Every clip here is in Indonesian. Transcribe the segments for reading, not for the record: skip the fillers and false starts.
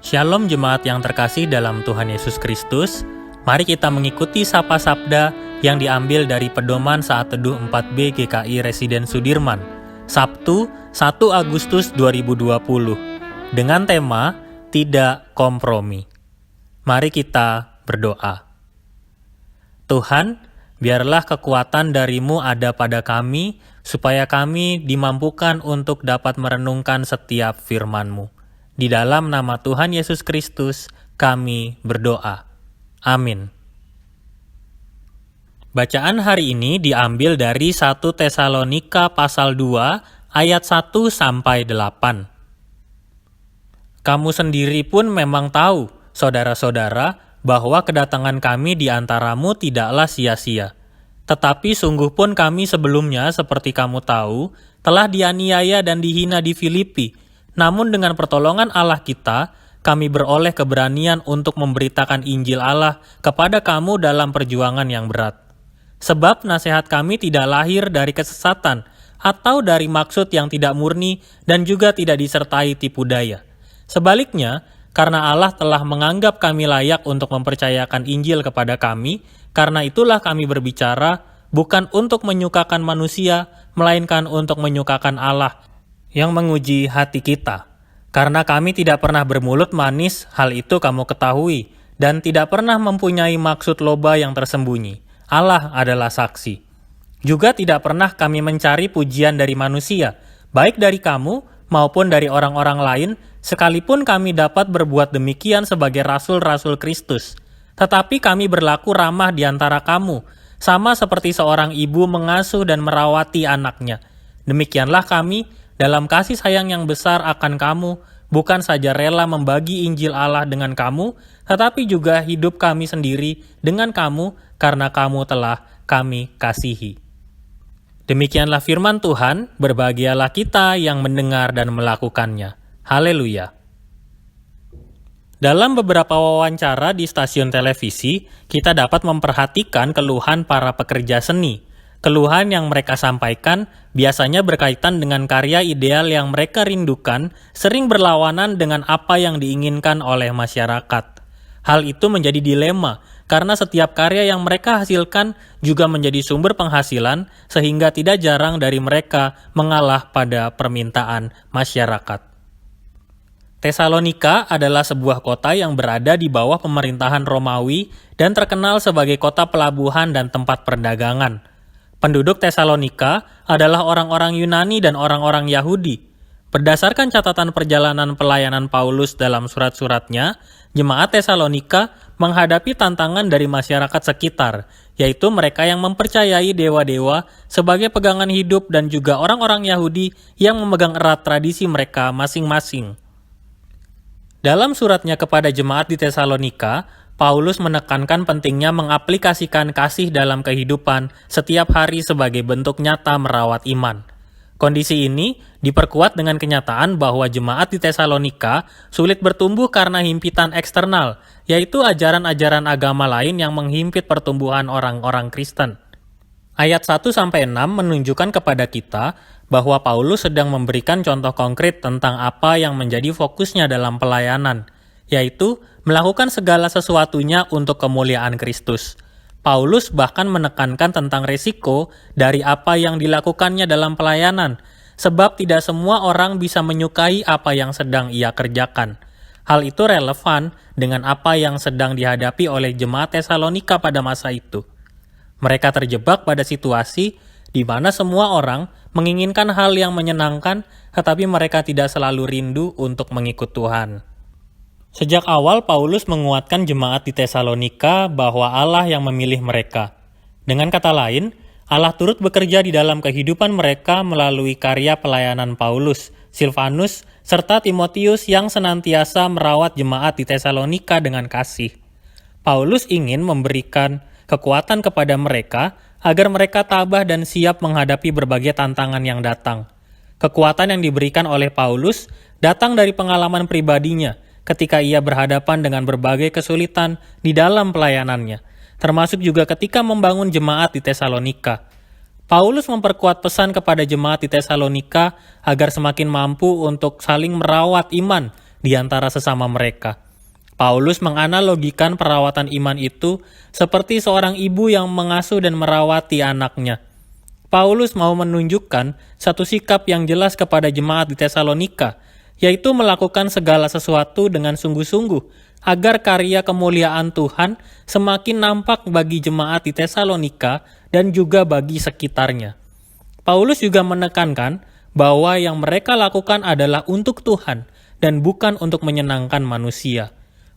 Shalom jemaat yang terkasih dalam Tuhan Yesus Kristus. Mari kita mengikuti Sapa Sabda yang diambil dari pedoman saat teduh 4B GKI Residen Sudirman, Sabtu 1 Agustus 2020, dengan tema Tidak Kompromi. Mari kita berdoa. Tuhan, biarlah kekuatan dari-Mu ada pada kami, supaya kami dimampukan untuk dapat merenungkan setiap firman-Mu. Di dalam nama Tuhan Yesus Kristus, kami berdoa. Amin. Bacaan hari ini diambil dari 1 Tesalonika pasal 2 ayat 1-8. Kamu sendiri pun memang tahu, saudara-saudara, bahwa kedatangan kami di antaramu tidaklah sia-sia. Tetapi sungguh pun kami sebelumnya, seperti kamu tahu, telah dianiaya dan dihina di Filipi. Namun dengan pertolongan Allah kita, kami beroleh keberanian untuk memberitakan Injil Allah kepada kamu dalam perjuangan yang berat. Sebab nasihat kami tidak lahir dari kesesatan atau dari maksud yang tidak murni dan juga tidak disertai tipu daya. Sebaliknya, karena Allah telah menganggap kami layak untuk mempercayakan Injil kepada kami, karena itulah kami berbicara bukan untuk menyukakan manusia, melainkan untuk menyukakan Allah yang menguji hati kita. Karena kami tidak pernah bermulut manis, hal itu kamu ketahui, dan tidak pernah mempunyai maksud loba yang tersembunyi. Allah adalah saksi. Juga tidak pernah kami mencari pujian dari manusia, baik dari kamu maupun dari orang-orang lain, sekalipun kami dapat berbuat demikian sebagai rasul-rasul Kristus. Tetapi kami berlaku ramah di antara kamu, sama seperti seorang ibu mengasuh dan merawati anaknya. Demikianlah kami, dalam kasih sayang yang besar akan kamu, bukan saja rela membagi Injil Allah dengan kamu, tetapi juga hidup kami sendiri dengan kamu, karena kamu telah kami kasihi. Demikianlah firman Tuhan, berbahagialah kita yang mendengar dan melakukannya. Haleluya. Dalam beberapa wawancara di stasiun televisi, kita dapat memperhatikan keluhan para pekerja seni. Keluhan yang mereka sampaikan biasanya berkaitan dengan karya ideal yang mereka rindukan, sering berlawanan dengan apa yang diinginkan oleh masyarakat. Hal itu menjadi dilema, karena setiap karya yang mereka hasilkan juga menjadi sumber penghasilan, sehingga tidak jarang dari mereka mengalah pada permintaan masyarakat. Tesalonika adalah sebuah kota yang berada di bawah pemerintahan Romawi dan terkenal sebagai kota pelabuhan dan tempat perdagangan. Penduduk Tesalonika adalah orang-orang Yunani dan orang-orang Yahudi. Berdasarkan catatan perjalanan pelayanan Paulus dalam surat-suratnya, jemaat Tesalonika menghadapi tantangan dari masyarakat sekitar, yaitu mereka yang mempercayai dewa-dewa sebagai pegangan hidup dan juga orang-orang Yahudi yang memegang erat tradisi mereka masing-masing. Dalam suratnya kepada jemaat di Tesalonika, Paulus menekankan pentingnya mengaplikasikan kasih dalam kehidupan setiap hari sebagai bentuk nyata merawat iman. Kondisi ini diperkuat dengan kenyataan bahwa jemaat di Tesalonika sulit bertumbuh karena himpitan eksternal, yaitu ajaran-ajaran agama lain yang menghimpit pertumbuhan orang-orang Kristen. Ayat 1-6 menunjukkan kepada kita bahwa Paulus sedang memberikan contoh konkret tentang apa yang menjadi fokusnya dalam pelayanan, yaitu melakukan segala sesuatunya untuk kemuliaan Kristus. Paulus bahkan menekankan tentang resiko dari apa yang dilakukannya dalam pelayanan, sebab tidak semua orang bisa menyukai apa yang sedang ia kerjakan. Hal itu relevan dengan apa yang sedang dihadapi oleh jemaat Tesalonika pada masa itu. Mereka terjebak pada situasi di mana semua orang menginginkan hal yang menyenangkan, tetapi mereka tidak selalu rindu untuk mengikut Tuhan. Sejak awal Paulus menguatkan jemaat di Tesalonika bahwa Allah yang memilih mereka. Dengan kata lain, Allah turut bekerja di dalam kehidupan mereka melalui karya pelayanan Paulus, Silvanus, serta Timotius yang senantiasa merawat jemaat di Tesalonika dengan kasih. Paulus ingin memberikan kekuatan kepada mereka agar mereka tabah dan siap menghadapi berbagai tantangan yang datang. Kekuatan yang diberikan oleh Paulus datang dari pengalaman pribadinya ketika ia berhadapan dengan berbagai kesulitan di dalam pelayanannya, termasuk juga ketika membangun jemaat di Tesalonika. Paulus memperkuat pesan kepada jemaat di Tesalonika agar semakin mampu untuk saling merawat iman di antara sesama mereka. Paulus menganalogikan perawatan iman itu seperti seorang ibu yang mengasuh dan merawati anaknya. Paulus mau menunjukkan satu sikap yang jelas kepada jemaat di Tesalonika, yaitu melakukan segala sesuatu dengan sungguh-sungguh agar karya kemuliaan Tuhan semakin nampak bagi jemaat di Tesalonika dan juga bagi sekitarnya. Paulus juga menekankan bahwa yang mereka lakukan adalah untuk Tuhan dan bukan untuk menyenangkan manusia.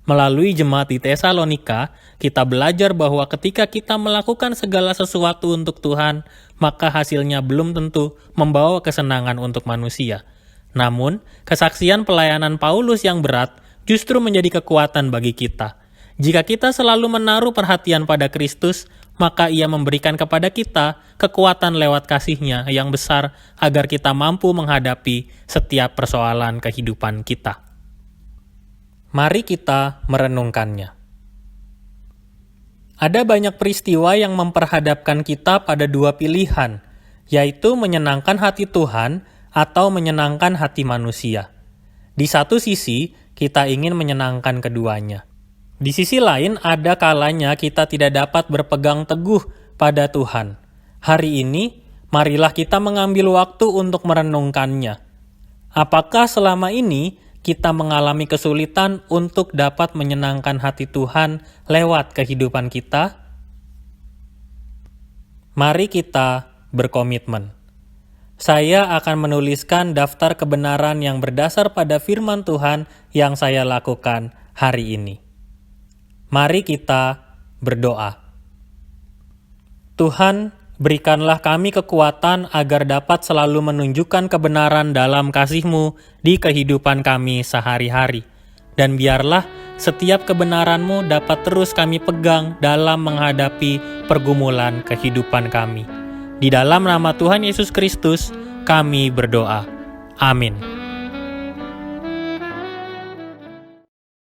Melalui jemaat di Tesalonika, kita belajar bahwa ketika kita melakukan segala sesuatu untuk Tuhan, maka hasilnya belum tentu membawa kesenangan untuk manusia. Namun, kesaksian pelayanan Paulus yang berat justru menjadi kekuatan bagi kita. Jika kita selalu menaruh perhatian pada Kristus, maka Ia memberikan kepada kita kekuatan lewat kasih-Nya yang besar agar kita mampu menghadapi setiap persoalan kehidupan kita. Mari kita merenungkannya. Ada banyak peristiwa yang memperhadapkan kita pada dua pilihan, yaitu menyenangkan hati Tuhan atau menyenangkan hati manusia. Di satu sisi, kita ingin menyenangkan keduanya. Di sisi lain, ada kalanya kita tidak dapat berpegang teguh pada Tuhan. Hari ini, marilah kita mengambil waktu untuk merenungkannya. Apakah selama ini kita mengalami kesulitan untuk dapat menyenangkan hati Tuhan lewat kehidupan kita? Mari kita berkomitmen. Saya akan menuliskan daftar kebenaran yang berdasar pada firman Tuhan yang saya lakukan hari ini. Mari kita berdoa. Tuhan, berikanlah kami kekuatan agar dapat selalu menunjukkan kebenaran dalam kasih-Mu di kehidupan kami sehari-hari. Dan biarlah setiap kebenaran-Mu dapat terus kami pegang dalam menghadapi pergumulan kehidupan kami. Di dalam nama Tuhan Yesus Kristus, kami berdoa. Amin.